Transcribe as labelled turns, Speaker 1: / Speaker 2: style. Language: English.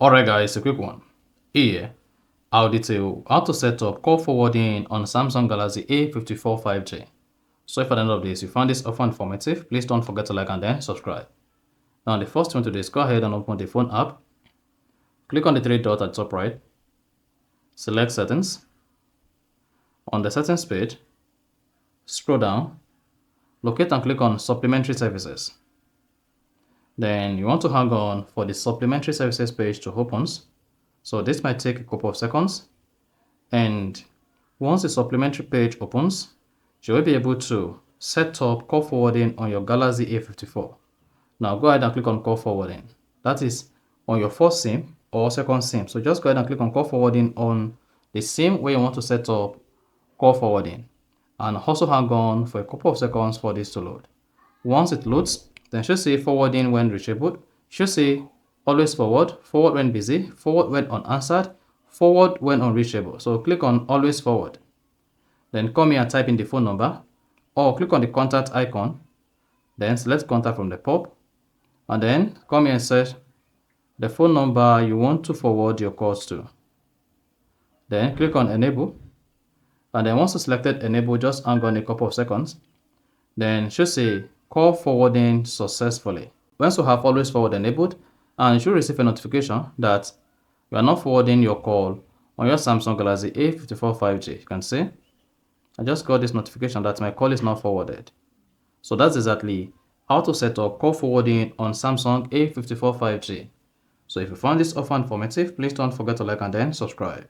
Speaker 1: Alright guys, a quick one. Here, I'll detail how to set up call forwarding on Samsung Galaxy A54 5G. So if at the end of this you found this offer informative, please don't forget to like and then subscribe. Now the first thing to do is go ahead and open the phone app. Click on the three dots at the top right. Select settings. On the settings page, scroll down, locate and click on supplementary services. Then you want to hang on for the supplementary services page to open. So this might take a couple of seconds. And once the supplementary page opens, you will be able to set up call forwarding on your Galaxy A54. Now go ahead and click on call forwarding. That is on your first SIM or second SIM. So just go ahead and click on call forwarding on the SIM where you want to set up call forwarding. And also hang on for a couple of seconds for this to load. Once it loads, then it should say forwarding when reachable. It should say always forward, forward when busy, forward when unanswered, forward when unreachable. So click on always forward. Then come here and type in the phone number, or click on the contact icon. Then select contact from the pop, and then come here and search the phone number you want to forward your calls to. Then click on enable, and then once you selected enable, just hang on a couple of seconds. Then it should say call forwarding successfully. Once you have always forward enabled, and you should receive a notification that you are not forwarding your call on your Samsung Galaxy A54 5G. You can see I just got this notification that my call is not forwarded. So that's exactly how to set up call forwarding on Samsung A54 5G. So if you found this offer informative, please don't forget to like and then subscribe.